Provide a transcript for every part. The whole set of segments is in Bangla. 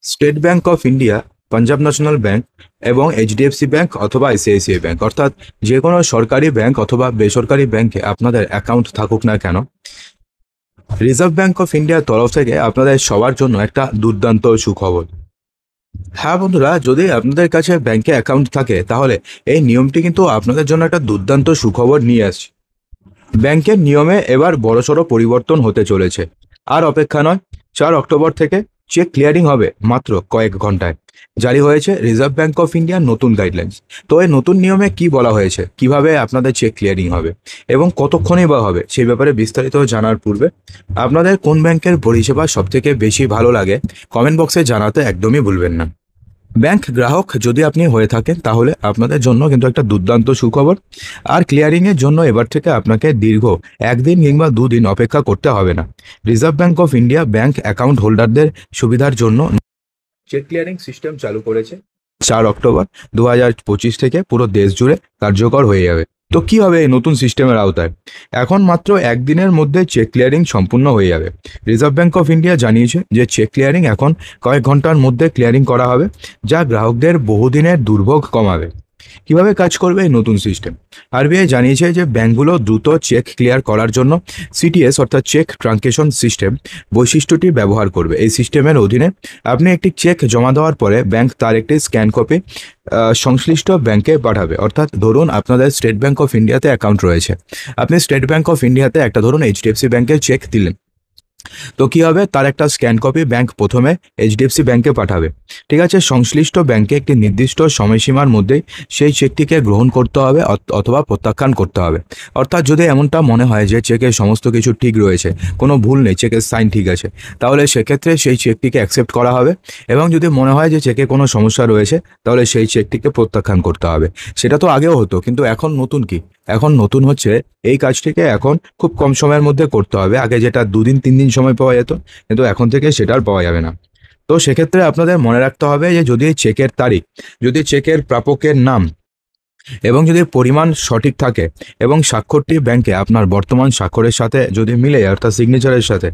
State bank of India, Punjab national bank এবং এইচডিএফসি ব্যাংক অথবা আইসিআইসিআই ব্যাংক অর্থাৎ যে কোনো সরকারি ব্যাংক অথবা বেসরকারি ব্যাংকে আপনাদের অ্যাকাউন্ট থাকুক না কেন, রিজার্ভ ব্যাংক অফ ইন্ডিয়ার তরফ থেকে আপনাদের সবার জন্য একটা দুর্দান্ত সুখবর। হ্যাঁ বন্ধুরা, যদি আপনাদের কাছে ব্যাংকে অ্যাকাউন্ট থাকে তাহলে এই নিয়মটি কিন্তু আপনাদের জন্য একটা দুর্দান্ত সুখবর নিয়ে আসছে। ব্যাংকের নিয়মে এবার বড়সড় পরিবর্তন হতে চলেছে। আর অপেক্ষা নয়, 4 অক্টোবর থেকে চেক ক্লিয়ারিং হবে মাত্র কয়েক ঘন্টায়। জারি হয়েছে রিজার্ভ ব্যাংক অফ ইন্ডিয়ার নতুন গাইডলাইন্স। তো এই নতুন নিয়মে কি বলা হয়েছে, কিভাবে আপনাদের চেক ক্লিয়ারিং হবে এবং কতক্ষণে বা হবে, সেই ব্যাপারে বিস্তারিত জানার পূর্বে আপনাদের কোন ব্যাংকের পরিষেবা সবথেকে বেশি ভালো লাগে কমেন্ট বক্সে জানাতে একদমই ভুলবেন না। ব্যাংক গ্রাহক যদি আপনি হয়ে থাকেন তাহলে আপনাদের জন্য কিন্তু একটা দুর্দান্ত সুখবর। আর ক্লিয়ারিংয়ের জন্য এবার থেকে আপনাকে দীর্ঘ 1 দিন কিংবা 2 দিন অপেক্ষা করতে হবে না। Reserve bank of India bank account হোল্ডারদের সুবিধার জন্য চেক ক্লিয়ারিং সিস্টেম চালু করেছে। 4 অক্টোবর 2025 থেকে পুরো দেশ জুড়ে কার্যকর হয়ে যাবে। তো কি হবে এই নতুন সিস্টেমের আওতায়? এখন মাত্র 1 দিনের মধ্যে চেক ক্লিয়ারিং সম্পূর্ণ হয়ে যাবে। রিজার্ভ ব্যাংক অফ ইন্ডিয়া জানিয়েছে যে চেক ক্লিয়ারিং এখন কয়েক ঘন্টার মধ্যে ক্লিয়ারিং করা হবে, যা গ্রাহকদের বহুদিনের দুর্ভোগ কমাবে। কিভাবে কাজ করবে এই নতুন সিস্টেম? আরবিআই জানিয়েছে যে ব্যাংকগুলো দ্রুত চেক ক্লিয়ার করার জন্য সিটিএস অর্থাৎ চেক ট্রানকেশন সিস্টেম বৈশিষ্ট্যটি ব্যবহার করবে। এই সিস্টেমের অধীনে আপনি একটি চেক জমা দেওয়ার পরে ব্যাংক তার একটি স্ক্যান কপি সংশ্লিষ্ট ব্যাংকে পাঠাবে। অর্থাৎ ধরুন আপনাদের স্টেট ব্যাংক অফ ইন্ডিয়াতে অ্যাকাউন্ট রয়েছে, আপনি স্টেট ব্যাংক অফ ইন্ডিয়াতে একটা ধরুন এইচডিএফসি ব্যাংকের চেক দিলেন। তো কি হবে, তার একটা স্ক্যান কপি ব্যাংক প্রথমে এইচডিএফসি ব্যাংকে পাঠাবে। ঠিক আছে, সংশ্লিষ্ট ব্যাংকে একটি নির্দিষ্ট সময়সীমার মধ্যেই সেই চেকটিকে গ্রহণ করতে হবে অথবা প্রত্যাখ্যান করতে হবে। অর্থাৎ যদি এমনটা মনে হয় যে চেকের সমস্ত কিছু ঠিক রয়েছে, কোনো ভুল নেই, চেকের সাইন ঠিক আছে, তাহলে সেক্ষেত্রে সেই চেকটিকে অ্যাকসেপ্ট করা হবে। এবং যদি মনে হয় যে চেকে কোনো সমস্যা রয়েছে, তাহলে সেই চেকটিকে প্রত্যাখ্যান করতে হবে। সেটা তো আগেও হতো, কিন্তু এখন নতুন কি? এখন নতুন হচ্ছে এই কাজটিকে এখন খুব কম সময়ের মধ্যে করতে হবে। আগে যেটা 2 দিন 3 দিন সময় পাওয়া যেত, কিন্তু এখন থেকে সেটা আর পাওয়া যাবে না। তো সেক্ষেত্রে আপনাদের মনে রাখতে হবে যে যদি চেকের তারিখ, যদি চেকের প্রাপকের নাম এবং যদি পরিমাণ সঠিক থাকে এবং স্বাক্ষরটি ব্যাংকে আপনার বর্তমান স্বাক্ষরের সাথে যদি মিলে, অর্থাৎ সিগনেচারের সাথে,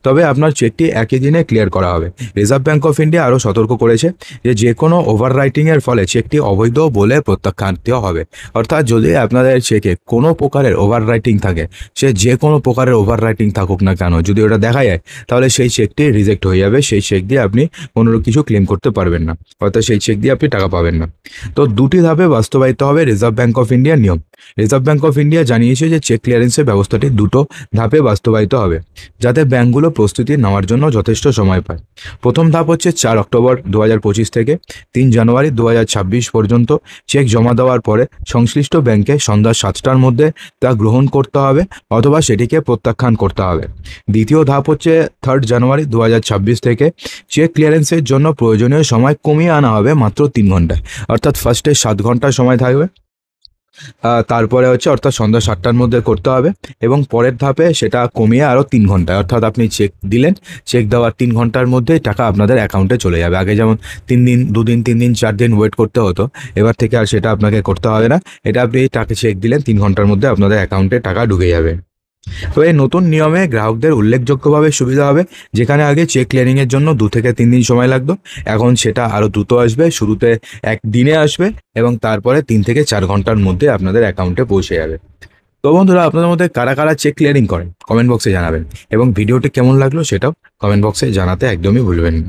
তবে আপনার চেকটি একই দিনে ক্লিয়ার করা হবে। রিজার্ভ ব্যাংক অফ ইন্ডিয়া আরও সতর্ক করেছে যে কোনো ওভার রাইটিংয়ের ফলে চেকটি অবৈধ বলে প্রত্যাখ্যাত হবে। অর্থাৎ যদি আপনাদের চেকে কোনো প্রকারের ওভার রাইটিং থাকে, সে যে কোনো প্রকারের ওভার রাইটিং থাকুক না কেন, যদি ওটা দেখা যায় তাহলে সেই চেকটি রিজেক্ট হয়ে যাবে। সেই চেক দিয়ে আপনি কোনো কিছু ক্লেম করতে পারবেন না, অর্থাৎ সেই চেক দিয়ে আপনি টাকা পাবেন না। তো 2টি ধাপে বাস্তবায়িত হবে রিজার্ভ ব্যাংক অফ ইন্ডিয়ার নিয়ম। রিজার্ভ ব্যাংক অফ ইন্ডিয়া জানিয়েছে যে চেক ক্লিয়ারেন্সের ব্যবস্থাটি 2টো ধাপে বাস্তবায়িত হবে, যাতে ব্যাংকগুলো প্রস্তুতি নেওয়ার জন্য যথেষ্ট সময় পায়। প্রথম ধাপ হচ্ছে 4 অক্টোবর 2025 থেকে 3 জানুয়ারি 2026 পর্যন্ত চেক জমা দেওয়ার পরে সংশ্লিষ্ট ব্যাংকে সন্ধ্যা 7টার মধ্যে তা গ্রহণ করতে হবে অথবা সেটিকে প্রত্যাখ্যান করতে হবে। দ্বিতীয় ধাপ হচ্ছে 3 জানুয়ারি 2026 থেকে চেক ক্লিয়ারেন্সের জন্য প্রয়োজনীয় সময় কমিয়ে আনা হবে মাত্র 3 ঘন্টায়। অর্থাৎ ফার্স্টে 7 ঘন্টা সময় থাকবে, তারপরে হচ্ছে অর্থাৎ সন্ধ্যা 7টার মধ্যে করতে হবে, এবং পরের ধাপে সেটা কমিয়ে আরও 3 ঘন্টায়, অর্থাৎ আপনি চেক দিলেন, চেক দেওয়ার 3 ঘন্টার মধ্যেই টাকা আপনাদের অ্যাকাউন্টে চলে যাবে। আগে যেমন 3 দিন 2 দিন 3 দিন 4 দিন ওয়েট করতে হতো, এবার থেকে আর সেটা আপনাকে করতে হবে না। এটা আপনি টাকা চেক দিলেন, 3 ঘন্টার মধ্যে আপনাদের অ্যাকাউন্টে টাকা ঢুকে যাবে। তো এই নতুন নিয়মে গ্রাহকদের উল্লেখযোগ্যভাবে সুবিধা হবে। যেখানে আগে চেক ক্লিয়ারিংয়ের জন্য 2 থেকে 3 দিন সময় লাগতো, এখন সেটা আরও দ্রুত আসবে। শুরুতে 1 দিনে আসবে এবং তারপরে 3 থেকে 4 ঘন্টার মধ্যে আপনাদের অ্যাকাউন্টে পৌঁছে যাবে। তো বন্ধুরা, আপনাদের মধ্যে কারা কারা চেক ক্লিয়ারিং করেন কমেন্ট বক্সে জানাবেন, এবং ভিডিওটি কেমন লাগলো সেটাও কমেন্ট বক্সে জানাতে একদমই ভুলবেন না।